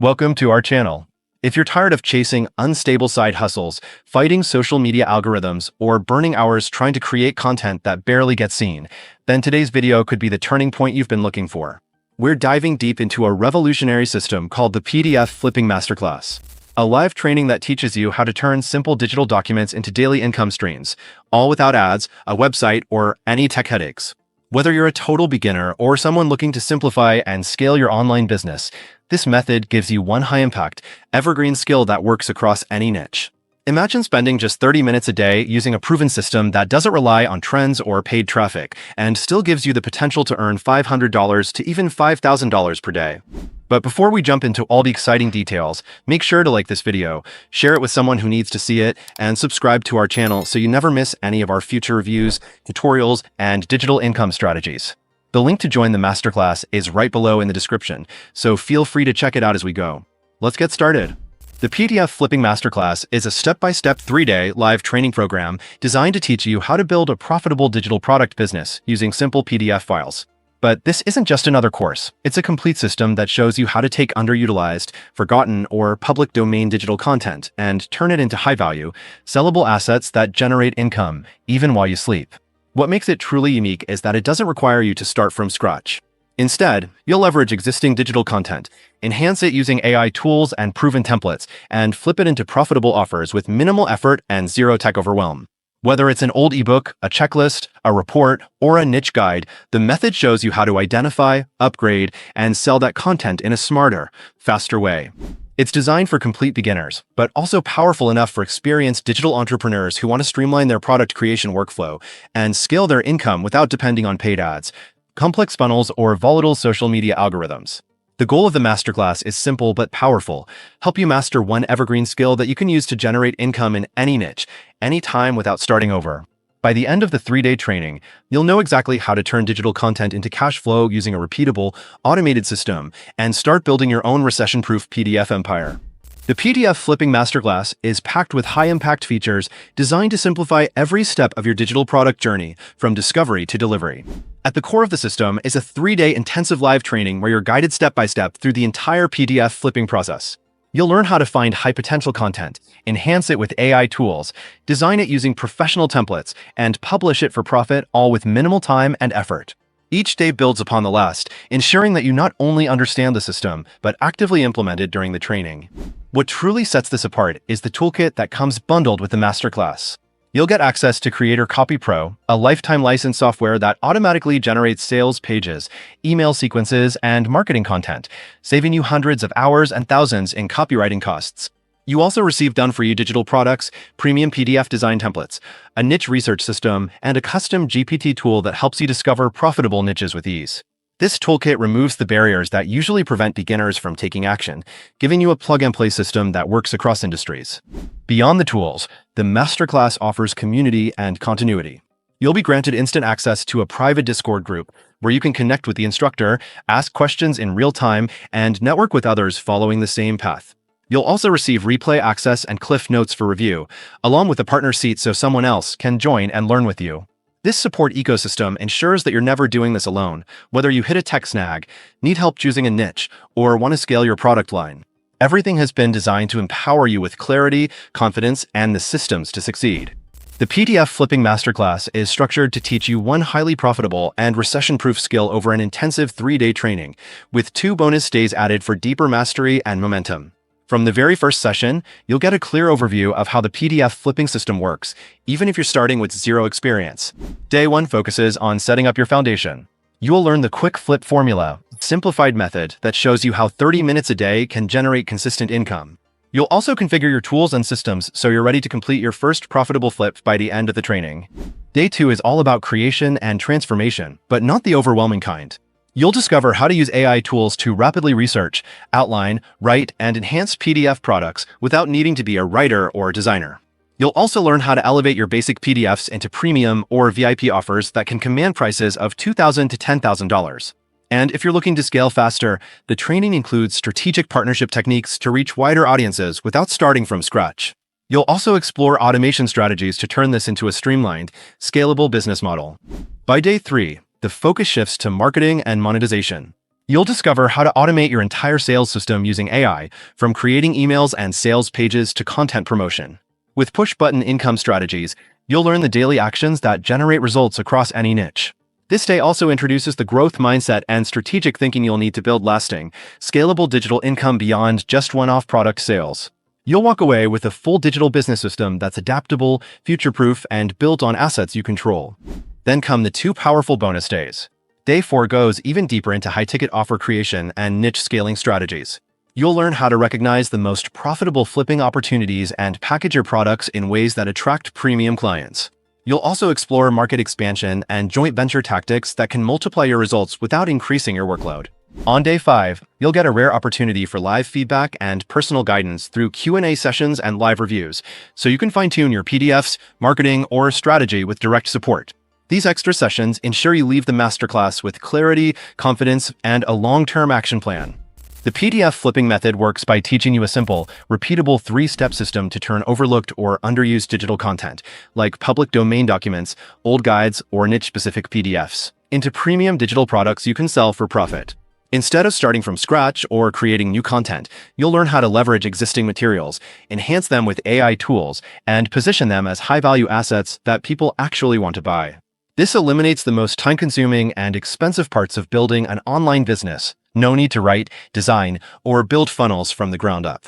Welcome to our channel. If you're tired of chasing unstable side hustles, fighting social media algorithms, or burning hours trying to create content that barely gets seen, then today's video could be the turning point you've been looking for. We're diving deep into a revolutionary system called the PDF Flipping Masterclass, a live training that teaches you how to turn simple digital documents into daily income streams, all without ads, a website, or any tech headaches. Whether you're a total beginner or someone looking to simplify and scale your online business, this method gives you one high-impact, evergreen skill that works across any niche. Imagine spending just 30 minutes a day using a proven system that doesn't rely on trends or paid traffic and still gives you the potential to earn $500 to even $5,000 per day. But before we jump into all the exciting details, make sure to like this video, share it with someone who needs to see it, and subscribe to our channel so you never miss any of our future reviews, tutorials, and digital income strategies. The link to join the masterclass is right below in the description, so feel free to check it out as we go. Let's get started. The PDF Flipping Masterclass is a step-by-step 3-day live training program designed to teach you how to build a profitable digital product business using simple PDF files. But this isn't just another course. It's a complete system that shows you how to take underutilized, forgotten, or public domain digital content and turn it into high-value, sellable assets that generate income even while you sleep. What makes it truly unique is that it doesn't require you to start from scratch. Instead, you'll leverage existing digital content, enhance it using AI tools and proven templates, and flip it into profitable offers with minimal effort and zero tech overwhelm. Whether it's an old ebook, a checklist, a report, or a niche guide, the method shows you how to identify, upgrade, and sell that content in a smarter, faster way. It's designed for complete beginners, but also powerful enough for experienced digital entrepreneurs who want to streamline their product creation workflow and scale their income without depending on paid ads, complex funnels, or volatile social media algorithms. The goal of the masterclass is simple but powerful. Help you master one evergreen skill that you can use to generate income in any niche, anytime without starting over. By the end of the 3-day training, you'll know exactly how to turn digital content into cash flow using a repeatable, automated system and start building your own recession-proof PDF empire. The PDF Flipping Masterclass is packed with high-impact features designed to simplify every step of your digital product journey, from discovery to delivery. At the core of the system is a 3-day intensive live training where you're guided step-by-step through the entire PDF flipping process. You'll learn how to find high-potential content, enhance it with AI tools, design it using professional templates, and publish it for profit, all with minimal time and effort. Each day builds upon the last, ensuring that you not only understand the system, but actively implement it during the training. What truly sets this apart is the toolkit that comes bundled with the masterclass. You'll get access to Creator Copy Pro, a lifetime license software that automatically generates sales pages, email sequences, and marketing content, saving you hundreds of hours and thousands in copywriting costs. You also receive done-for-you digital products, premium PDF design templates, a niche research system, and a custom GPT tool that helps you discover profitable niches with ease. This toolkit removes the barriers that usually prevent beginners from taking action, giving you a plug-and-play system that works across industries. Beyond the tools, the masterclass offers community and continuity. You'll be granted instant access to a private Discord group where you can connect with the instructor, ask questions in real time, and network with others following the same path. You'll also receive replay access and Cliff Notes for review, along with a partner seat so someone else can join and learn with you. This support ecosystem ensures that you're never doing this alone, whether you hit a tech snag, need help choosing a niche, or want to scale your product line. Everything has been designed to empower you with clarity, confidence, and the systems to succeed. The PDF Flipping Masterclass is structured to teach you one highly profitable and recession-proof skill over an intensive 3-day training, with 2 bonus days added for deeper mastery and momentum. From the very first session, you'll get a clear overview of how the PDF flipping system works, even if you're starting with zero experience. Day 1 focuses on setting up your foundation. You will learn the quick flip formula, simplified method that shows you how 30 minutes a day can generate consistent income. You'll also configure your tools and systems so you're ready to complete your first profitable flip by the end of the training. Day 2 is all about creation and transformation, but not the overwhelming kind. You'll discover how to use AI tools to rapidly research, outline, write, and enhance PDF products without needing to be a writer or designer. You'll also learn how to elevate your basic PDFs into premium or VIP offers that can command prices of $2,000 to $10,000. And if you're looking to scale faster, the training includes strategic partnership techniques to reach wider audiences without starting from scratch. You'll also explore automation strategies to turn this into a streamlined, scalable business model. By day 3, the focus shifts to marketing and monetization. You'll discover how to automate your entire sales system using AI, from creating emails and sales pages to content promotion. With push-button income strategies, you'll learn the daily actions that generate results across any niche. This day also introduces the growth mindset and strategic thinking you'll need to build lasting, scalable digital income beyond just one-off product sales. You'll walk away with a full digital business system that's adaptable, future-proof, and built on assets you control. Then come the two powerful bonus days. Day 4 goes even deeper into high-ticket offer creation and niche scaling strategies. You'll learn how to recognize the most profitable flipping opportunities and package your products in ways that attract premium clients. You'll also explore market expansion and joint venture tactics that can multiply your results without increasing your workload. On day 5, you'll get a rare opportunity for live feedback and personal guidance through Q&A sessions and live reviews, so you can fine-tune your PDFs, marketing, or strategy with direct support. These extra sessions ensure you leave the masterclass with clarity, confidence, and a long-term action plan. The PDF flipping method works by teaching you a simple, repeatable 3-step system to turn overlooked or underused digital content, like public domain documents, old guides, or niche-specific PDFs, into premium digital products you can sell for profit. Instead of starting from scratch or creating new content, you'll learn how to leverage existing materials, enhance them with AI tools, and position them as high-value assets that people actually want to buy. This eliminates the most time-consuming and expensive parts of building an online business. No need to write, design, or build funnels from the ground up.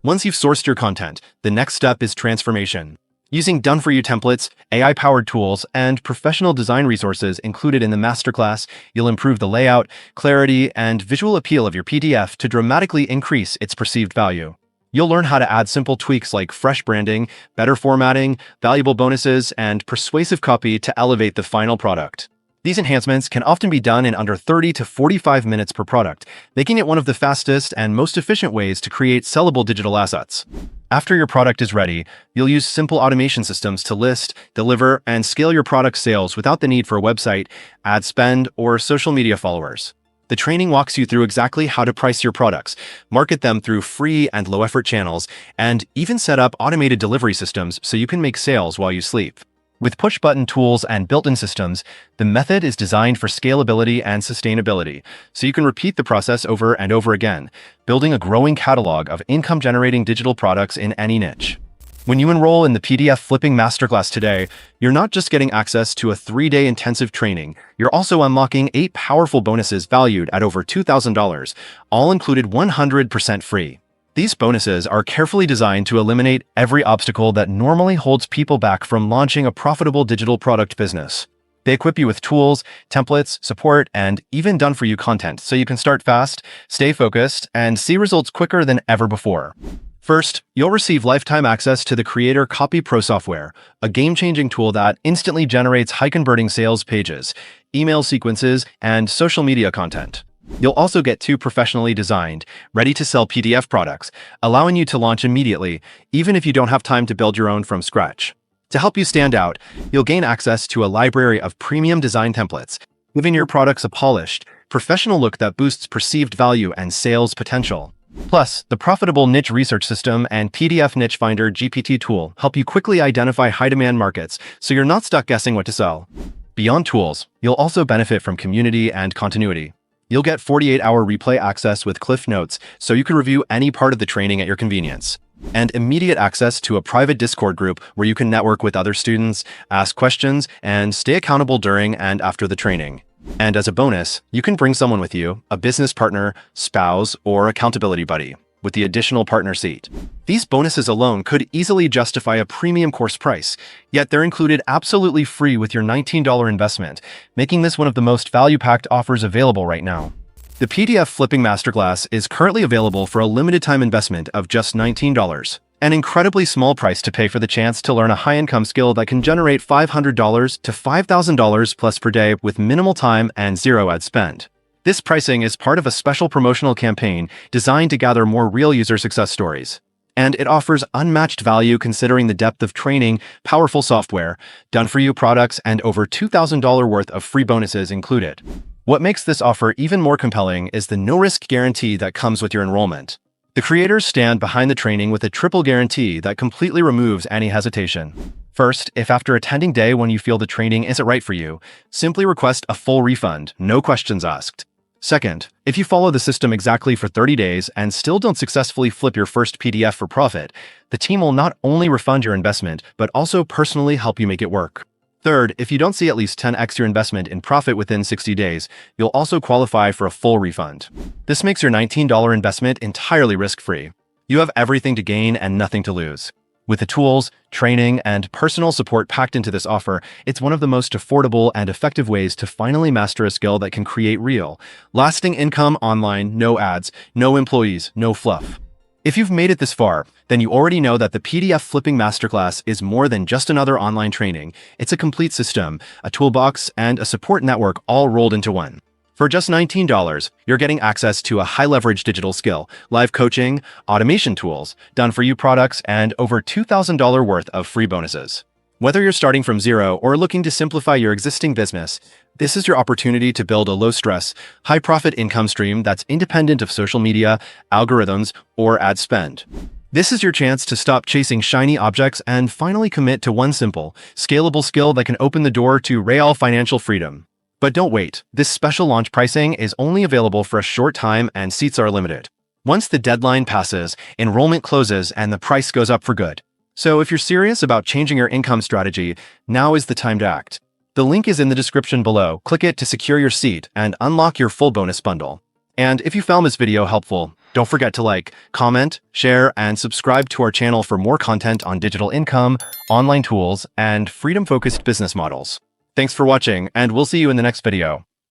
Once you've sourced your content, the next step is transformation. Using done-for-you templates, AI-powered tools, and professional design resources included in the masterclass, you'll improve the layout, clarity, and visual appeal of your PDF to dramatically increase its perceived value. You'll learn how to add simple tweaks like fresh branding, better formatting, valuable bonuses, and persuasive copy to elevate the final product. These enhancements can often be done in under 30 to 45 minutes per product, making it one of the fastest and most efficient ways to create sellable digital assets. After your product is ready, you'll use simple automation systems to list, deliver, and scale your product sales without the need for a website, ad spend, or social media followers. The training walks you through exactly how to price your products, market them through free and low-effort channels, and even set up automated delivery systems so you can make sales while you sleep. With push-button tools and built-in systems, the method is designed for scalability and sustainability, so you can repeat the process over and over again, building a growing catalog of income-generating digital products in any niche. When you enroll in the PDF Flipping Masterclass today, you're not just getting access to a 3-day intensive training, you're also unlocking 8 powerful bonuses valued at over $2,000, all included 100% free. These bonuses are carefully designed to eliminate every obstacle that normally holds people back from launching a profitable digital product business. They equip you with tools, templates, support, and even done-for-you content so you can start fast, stay focused, and see results quicker than ever before. First, you'll receive lifetime access to the Creator Copy Pro software, a game-changing tool that instantly generates high-converting sales pages, email sequences, and social media content. You'll also get 2 professionally designed, ready-to-sell PDF products, allowing you to launch immediately, even if you don't have time to build your own from scratch. To help you stand out, you'll gain access to a library of premium design templates, giving your products a polished, professional look that boosts perceived value and sales potential. Plus, the profitable niche research system and PDF Niche Finder GPT tool help you quickly identify high-demand markets so you're not stuck guessing what to sell. Beyond tools, you'll also benefit from community and continuity. You'll get 48-hour replay access with Cliff Notes so you can review any part of the training at your convenience. And immediate access to a private Discord group where you can network with other students, ask questions, and stay accountable during and after the training. And as a bonus, you can bring someone with you, a business partner, spouse, or accountability buddy, with the additional partner seat. These bonuses alone could easily justify a premium course price, yet they're included absolutely free with your $19 investment, making this one of the most value-packed offers available right now. The PDF Flipping Masterclass is currently available for a limited-time investment of just $19, an incredibly small price to pay for the chance to learn a high-income skill that can generate $500 to $5,000 plus per day with minimal time and zero ad spend. This pricing is part of a special promotional campaign designed to gather more real user success stories. And it offers unmatched value considering the depth of training, powerful software, done-for-you products, and over $2,000 worth of free bonuses included. What makes this offer even more compelling is the no-risk guarantee that comes with your enrollment. The creators stand behind the training with a triple guarantee that completely removes any hesitation. First, if after attending day 1 you feel the training isn't right for you, simply request a full refund, no questions asked. Second, if you follow the system exactly for 30 days and still don't successfully flip your first PDF for profit, the team will not only refund your investment, but also personally help you make it work. Third, if you don't see at least 10x your investment in profit within 60 days, you'll also qualify for a full refund. This makes your $19 investment entirely risk-free. You have everything to gain and nothing to lose. With the tools, training, and personal support packed into this offer, it's one of the most affordable and effective ways to finally master a skill that can create real, lasting income online, no ads, no employees, no fluff. If you've made it this far, then you already know that the PDF Flipping Masterclass is more than just another online training. It's a complete system, a toolbox, and a support network all rolled into one. For just $19, you're getting access to a high-leverage digital skill, live coaching, automation tools, done-for-you products, and over $2,000 worth of free bonuses. Whether you're starting from zero or looking to simplify your existing business, this is your opportunity to build a low-stress, high-profit income stream that's independent of social media, algorithms, or ad spend. This is your chance to stop chasing shiny objects and finally commit to one simple, scalable skill that can open the door to real financial freedom. But don't wait. This special launch pricing is only available for a short time and seats are limited. Once the deadline passes, enrollment closes and the price goes up for good. So if you're serious about changing your income strategy, now is the time to act. The link is in the description below. Click it to secure your seat and unlock your full bonus bundle. And if you found this video helpful, don't forget to like, comment, share, and subscribe to our channel for more content on digital income, online tools, and freedom-focused business models. Thanks for watching, and we'll see you in the next video.